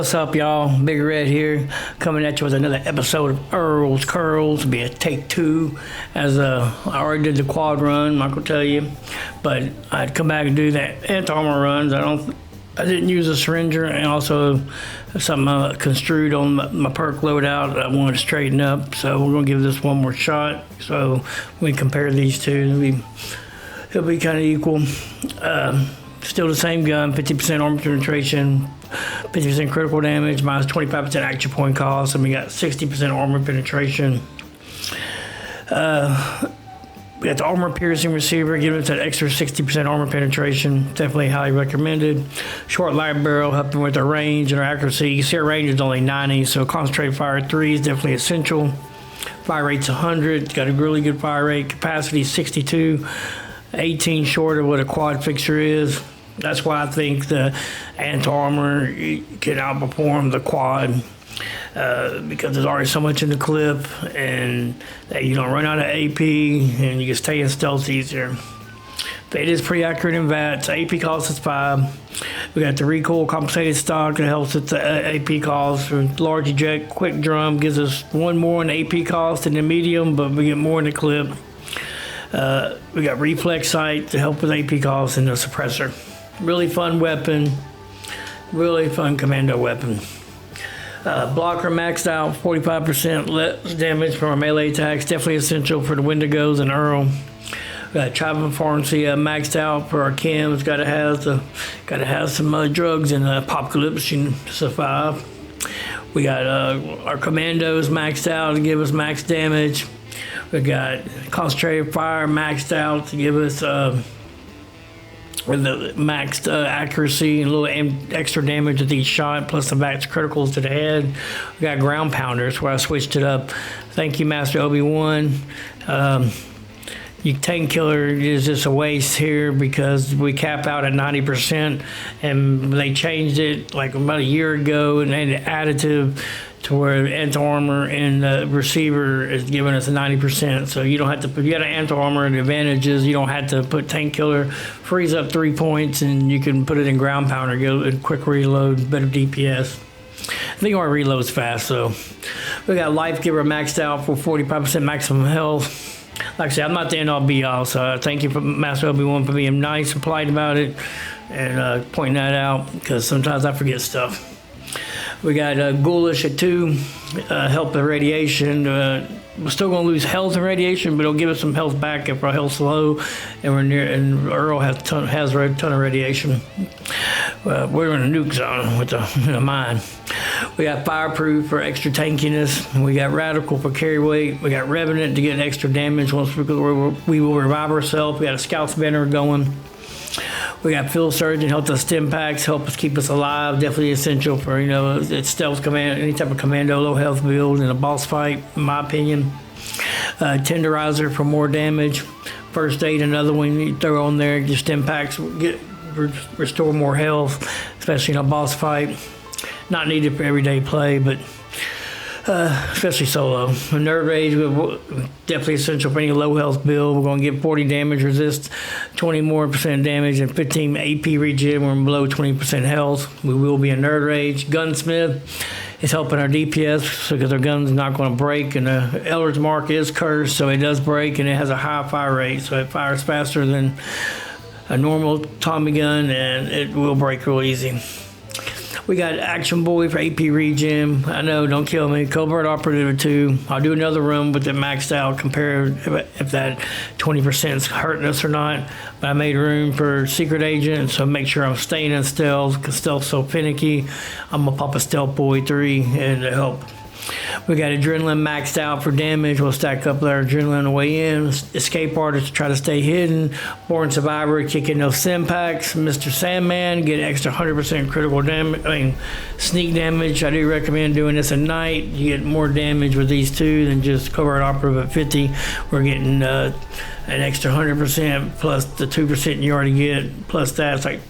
What's up, y'all? Big Red here, coming at you with another episode of Earl's Curls. It'll be a take two, as I already did the quad run, Michael tell you, but I'd come back and do that anti-armor runs. I didn't use a syringer, and also something construed on my perk loadout that I wanted to straighten up. So we're gonna give this one more shot. So we compare these two. It'll be kind of equal. Still the same gun, 50% armor penetration, 50% critical damage, minus 25% action point cost, and we got 60% armor penetration. We got the armor piercing receiver, giving us that extra 60% armor penetration. Definitely highly recommended. Short light barrel, helping with our range and our accuracy. You see our range is only 90, so concentrated fire 3 is definitely essential. Fire rate's 100, it's got a really good fire rate. Capacity is 62, 18 short of what a quad fixture is. That's why I think the anti-armor can outperform the quad, because there's already so much in the clip, and that you don't run out of AP, and you can stay in stealth easier. But it is pretty accurate in VATs. AP cost is 5. We got the recoil compensated stock that helps with the AP cost. Large eject quick drum gives us 1 more in the AP cost than the medium, but we get more in the clip. We got reflex sight to help with AP cost, and the suppressor. Really fun weapon, really fun commando weapon. Blocker maxed out, 45% less damage from our melee attacks, definitely essential for the Wendigos and Earl. We got Chopper Pharmacy maxed out for our chems, gotta have some drugs and apocalypse to survive. We got our commandos maxed out to give us max damage. We got concentrated fire maxed out to give us with the maxed accuracy and a little extra damage with each shot, plus the max criticals to the head. We got ground pounders where I switched it up. Thank you, Master Obi-Wan. Your tank killer is just a waste here because we cap out at 90%, and they changed it like about a year ago and made it additive to where anti-armor and the receiver is giving us a 90%. So you don't have to, if you got an anti-armor, the advantage is you don't have to put tank killer, freeze up 3 points, and you can put it in ground pounder, get a quick reload, better DPS. I think our reload's fast, so. We got Life Giver maxed out for 45% maximum health. Like I said, I'm not the end-all be-all, so thank you for Master Obi-Wan for being nice and polite about it and pointing that out, because sometimes I forget stuff. We got Ghoulish at 2, help the radiation. We're still going to lose health and radiation, but it'll give us some health back if our health's low, and we're near. And Earl has a ton of radiation. We're in a nuke zone with the mine. We got Fireproof for extra tankiness. We got Radical for carry weight. We got Revenant to get extra damage once we will revive ourselves. We got a Scout's Banner going. We got Field Surgeon, help us stim packs, help us keep us alive. Definitely essential for, it's stealth command, any type of commando, low health build in a boss fight, in my opinion. Tenderizer for more damage. First aid, another one you throw on there. Just stim packs, restore more health, especially in a boss fight. Not needed for everyday play, but especially solo. Nerd Rage, definitely essential for any low health build. We're going to get 40 damage resist, 20 more % damage, and 15 AP regen when we're below 20% health. We will be a Nerd Rage. Gunsmith is helping our DPS because our gun's not going to break, and the Elder's Mark is cursed, so it does break, and it has a high fire rate, so it fires faster than a normal Tommy gun, and it will break real easy. We got Action Boy for AP regen. I know, don't kill me. Covert Operative 2. I'll do another run with it maxed out, compare if that 20% is hurting us or not. But I made room for Secret Agent, so make sure I'm staying in stealth, because stealth's so finicky. I'm going to pop a Stealth Boy 3 and to help. We got Adrenaline maxed out for damage. We'll stack up our Adrenaline on the way in. Escape Artist to try to stay hidden. Born Survivor, kick in those sim packs. Mr. Sandman, get extra 100% critical damage. Sneak damage. I do recommend doing this at night. You get more damage with these two than just Covert Operative at 50. We're getting an extra 100% plus the 2% you already get. Plus that's like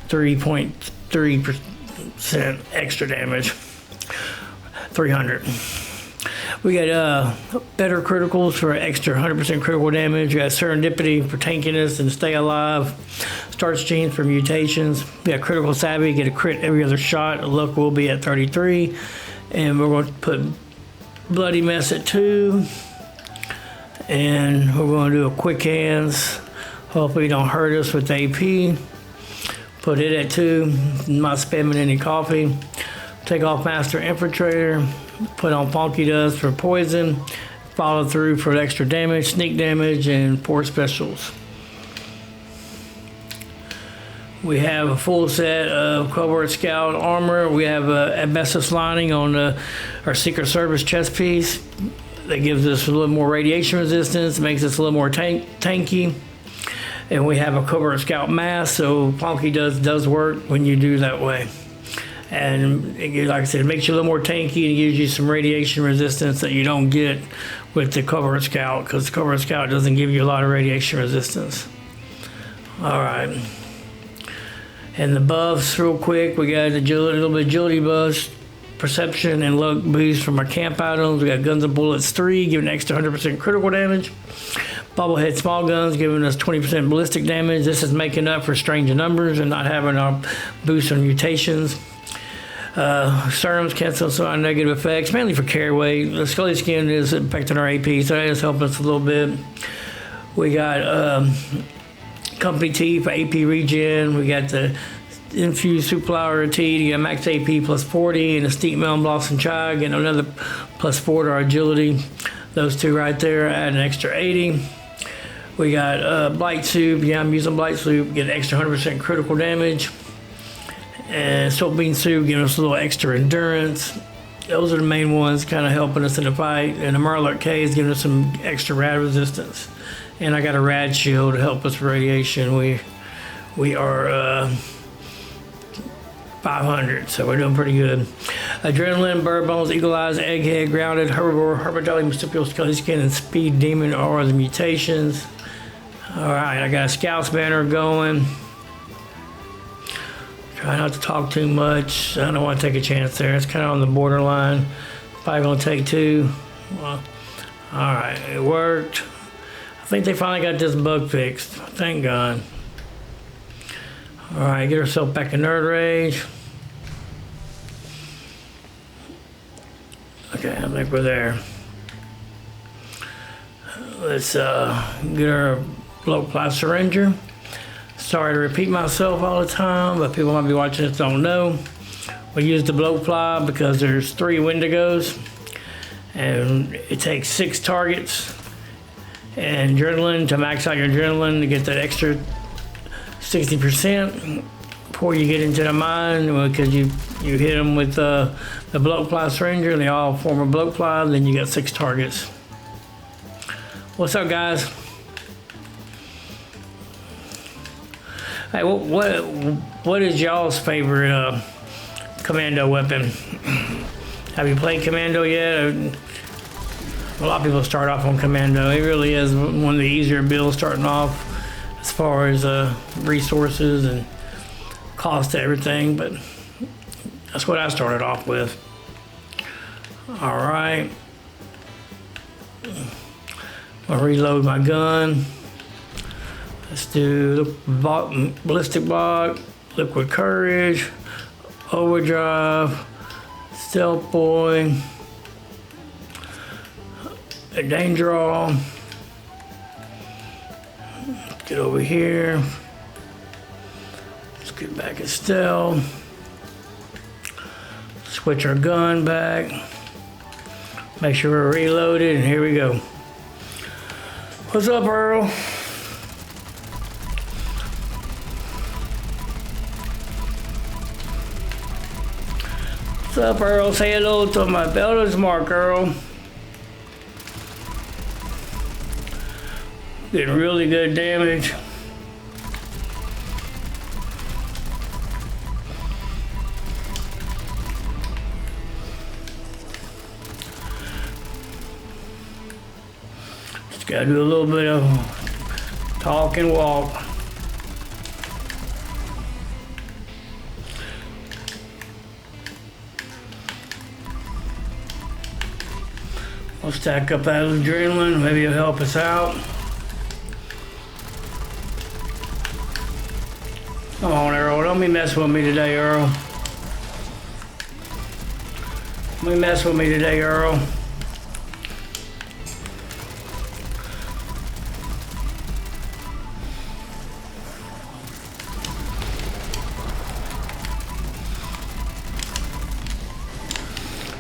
3.3% extra damage. 300. We got better criticals for extra 100% critical damage. We got serendipity for tankiness and stay alive. Starts genes for mutations. We got critical savvy, get a crit every other shot. Luck will be at 33. And we're going to put bloody mess at 2. And we're going to do a quick hands. Hopefully, don't hurt us with AP. Put it at 2. Not spamming any coffee. Take off Master Infiltrator. Put on Funky Dust for poison. Follow through for extra damage, sneak damage, and 4 specials. We have a full set of Covert Scout armor. We have a asbestos lining on our Secret Service chest piece. That gives us a little more radiation resistance, makes us a little more tanky. And we have a Covert Scout mask, so Funky does work when you do that way. And like I said, it makes you a little more tanky and gives you some radiation resistance that you don't get with the Covert Scout, because Covert Scout doesn't give you a lot of radiation resistance. All right. And the buffs, real quick, we got agility, a little bit of agility buffs, perception and luck boost from our camp items. We got guns and bullets 3, giving extra 100% critical damage. Bobblehead small guns giving us 20% ballistic damage. This is making up for strange numbers and not having our boost on mutations. Serums cancel some of our negative effects, mainly for carry weight. The Scully Skin is affecting our AP, so that is helping us a little bit. We got Company T for AP regen. We got the Infused Superflower Tea to get max AP plus 40, and the Steep Melon Blossom Chai getting another plus 4 to our agility. Those 2 right there add an extra 80. We got Blight Soup. Yeah, I'm using Blight Soup, get an extra 100% critical damage. And Soap Bean Soup giving us a little extra endurance. Those are the main ones kind of helping us in the fight. And the Murloc K is giving us some extra rad resistance. And I got a rad shield to help us with radiation. We are 500, so we're doing pretty good. Adrenaline, Bird Bones, Eagle Eyes, Egghead, Grounded, Herbivore, Herbidelli, Marsupial, Scully Skin, and Speed Demon are the mutations. All right, I got a Scouts banner going. Try not to talk too much. I don't want to take a chance there. It's kind of on the borderline. Probably going to take 2. Well, all right, it worked. I think they finally got this bug fixed. Thank God. All right, get ourselves back in Nerd Rage. Okay, I think we're there. Let's get our blow ply syringer. Sorry to repeat myself all the time, but people might be watching this don't know. We use the blowfly because there's 3 Wendigos, and it takes 6 targets and adrenaline to max out your adrenaline to get that extra 60% before you get into the mine, because you hit them with the blowfly syringer and they all form a blowfly, then you got 6 targets. What's up, guys? Hey, what is y'all's favorite Commando weapon? Have you played Commando yet? A lot of people start off on Commando. It really is one of the easier builds starting off as far as resources and cost to everything, but that's what I started off with. All right. I'll reload my gun. Let's do Ballistic Block, Liquid Courage, Overdrive, Stealth Boy, a Danger All. Get over here. Let's get back at Stealth. Switch our gun back. Make sure we're reloaded, and here we go. What's up, Earl? What's up, Earl? Say hello to my Belder's Mark, Earl. Getting really good damage. Just gotta do a little bit of talk and walk. We'll stack up that adrenaline. Maybe it'll help us out. Come on, Earl. Don't be messing with me today, Earl. Don't be messing with me today, Earl.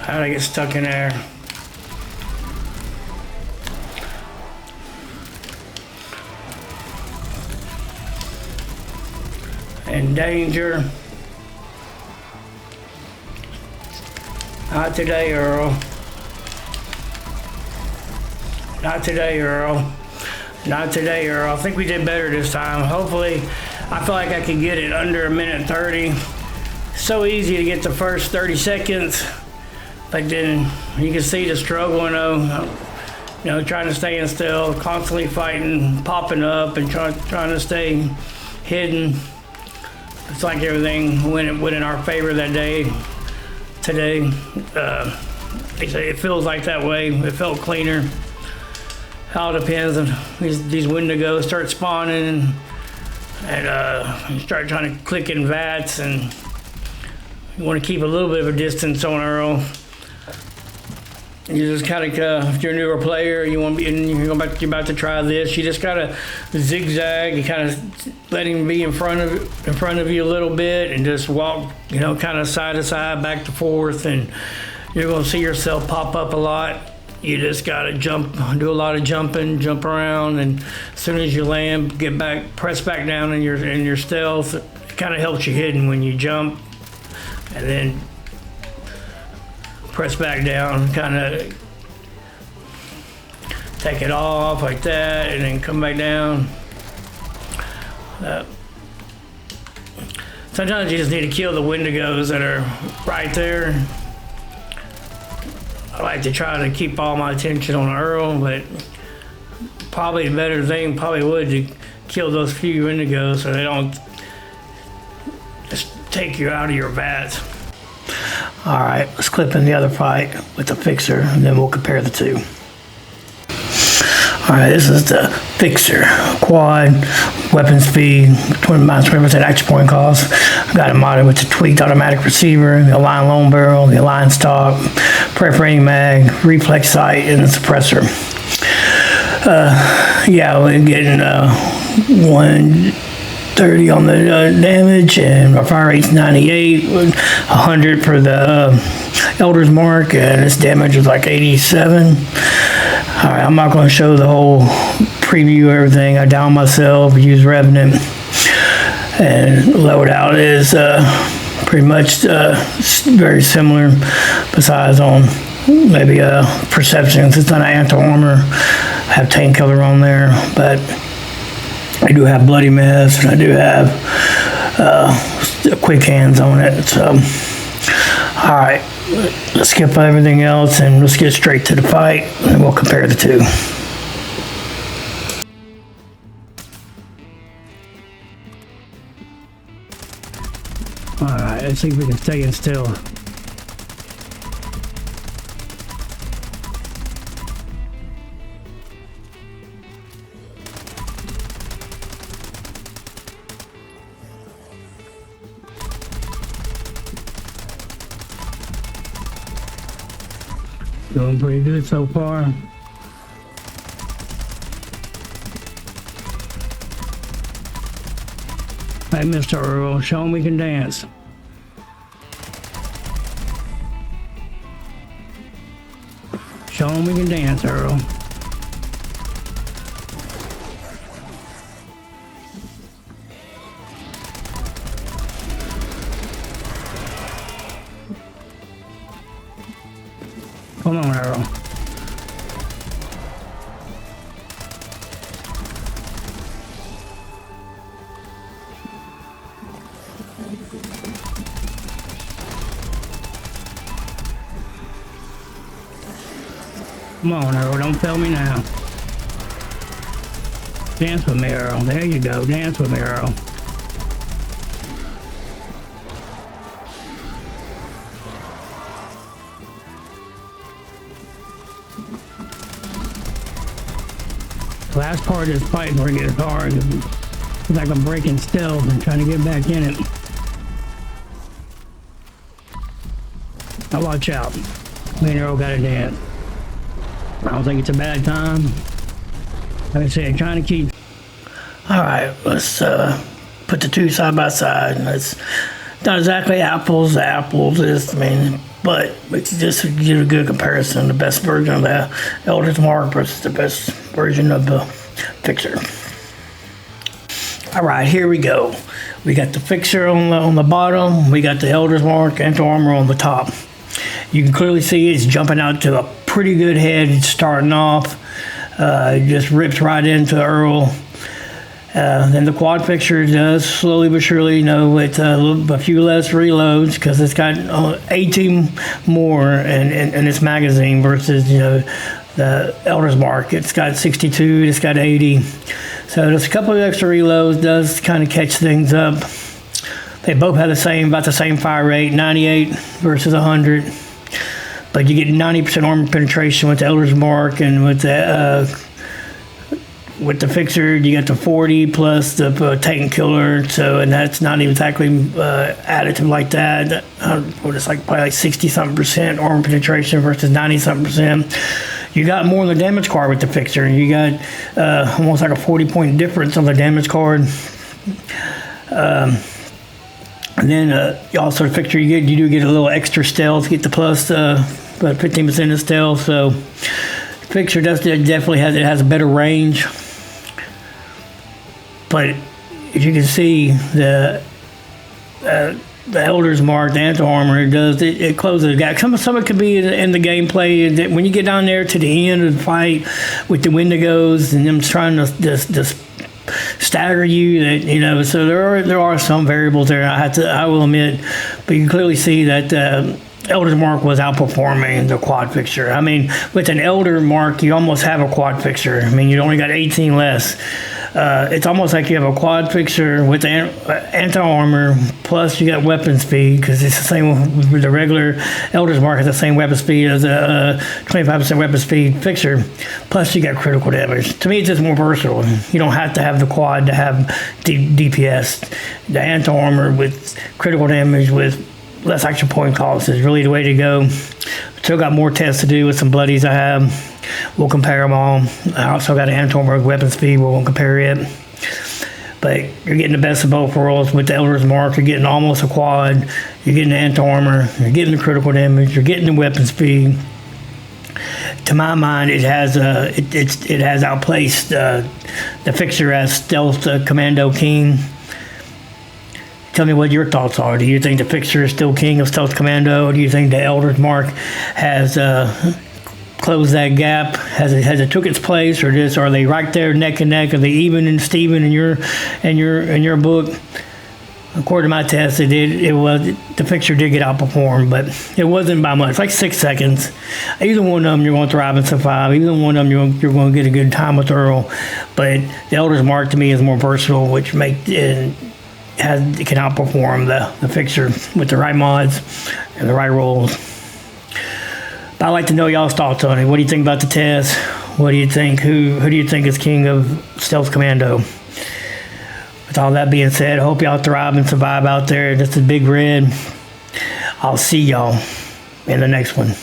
How'd I get stuck in there? In danger. Not today, Earl. Not today, Earl. Not today, Earl. I think we did better this time. Hopefully, I feel like I could get it under 1:30. So easy to get the first 30 seconds. But then you can see the struggle, you know, trying to stay in still, constantly fighting, popping up, and trying to stay hidden. It's like everything went in our favor that day. Today, it feels like that way. It felt cleaner. All depends on these Wendigos start spawning, and you start trying to click in vats, and you want to keep a little bit of a distance on Earl. You just kind of, if you're a newer player, you want to be, and you're about to try this, you just gotta zigzag. You kind of let him be in front of you a little bit, and just walk, you know, kind of side to side, back to forth, and you're gonna see yourself pop up a lot. You just gotta jump, do a lot of jumping, jump around, and as soon as you land, get back, press back down in your stealth. It kind of helps you hidden when you jump, and then press back down, kind of take it off like that, and then come back down. Sometimes you just need to kill the Wendigos that are right there. I like to try to keep all my attention on Earl, but probably a better thing would to kill those few Wendigos so they don't just take you out of your vats. All right, let's clip in the other fight with the fixer, and then we'll compare the two. All right, this is the fixer quad, weapon speed, -20% action point cost. I got it modded with the tweaked automatic receiver, the aligned long barrel, the aligned stock, perforating mag, reflex sight, and the suppressor. Yeah, we're getting 130 on the damage, and our fire rate's 98, 100 for the Elder's Mark, and its damage was like 87. All right, I'm not going to show the whole preview of everything. I downed myself, used Revenant, and loadout is pretty much very similar, besides on maybe perceptions. It's not an anti-armor. I have tank color on there, but I do have bloody mess, and I do have quick hands on it. So, all right, let's skip everything else and let's get straight to the fight, and we'll compare the two. All right, let's see if we can stay in still. Doing pretty good so far. Hey, Mr. Earl, show him we can dance. Show him we can dance, Earl. Come on, Earl. Come on, Earl, don't fail me now. Dance with me, Earl. There you go, dance with me, Earl. Last part of this fight where it gets hard. It's like I'm breaking stealth and trying to get back in it. Now watch out. Me and Earl got to dance. I don't think it's a bad time. Like I said, trying to keep... Alright, let's put the two side by side. It's not exactly apples to apples, but it's just to get a good comparison. The best version of the Elder's Mark versus the best version of the Fixer. Alright, here we go. We got the Fixer on the bottom. We got the Elder's Mark Anti-Armor on the top. You can clearly see it's jumping out to a pretty good head. It's starting off. It just rips right into Earl. Then the quad Fixer does slowly but surely, with a few less reloads because it's got 18 more in its magazine versus the Elder's Mark. It's got 62, it's got 80. So there's a couple of extra reloads, does kind of catch things up. They both have about the same fire rate, 98 versus 100. But you get 90% armor penetration with the Elder's Mark, and with the Fixer, you get the 40 plus the Tank Killer. So, and that's not even exactly additive like that. It's probably like 60-something% armor penetration versus 90-something%. You got more on the damage card with the Fixer. You got almost like a 40-point difference on the damage card. And then also the Fixer, you do get a little extra stealth. Get the plus about 15% of stealth. So the Fixer definitely has a better range. But as you can see, the Elder's Mark, the anti-armor, it closes the gap. Some of it could be in the gameplay. That when you get down there to the end of the fight with the Wendigos and them trying to just stagger you, so there are some variables there. I will admit, but you can clearly see that Elder's Mark was outperforming the quad Fixer. With an Elder Mark, you almost have a quad Fixer. You only got 18 less. It's almost like you have a quad Fixer with the anti-armor, plus you got weapon speed, because it's the same with the regular Elder's Mark has the same weapon speed as a 25% weapon speed Fixer, plus you got critical damage. To me, it's just more versatile. You don't have to have the quad to have DPS. The anti-armor with critical damage with less action point cost is really the way to go. Still got more tests to do with some bloodies I have. We'll compare them all. I also got an anti-armor with weapon speed. We won't compare it. But you're getting the best of both worlds with the Elder's Mark. You're getting almost a quad. You're getting the anti-armor. You're getting the critical damage. You're getting the weapon speed. To my mind, it has outplaced the Fixer as stealth Commando king. Tell me what your thoughts are. Do you think the Fixer is still king of stealth Commando? Or do you think the Elder's Mark has closed that gap? Has it took its place, or are they right there neck and neck? Are they even and Steven in your book? According to my test, the Fixer did get outperformed, but it wasn't by much, like 6 seconds. Either one of them you're going to thrive and survive. Either one of them you're going to get a good time with Earl. But the Elder's Mark to me is more versatile, which can outperform the Fixer with the right mods and the right rolls. But I'd like to know y'all's thoughts on it. What do you think about the test? What do you think? Who do you think is king of stealth Commando? With all that being said, I hope y'all thrive and survive out there. This is Big Red. I'll see y'all in the next one.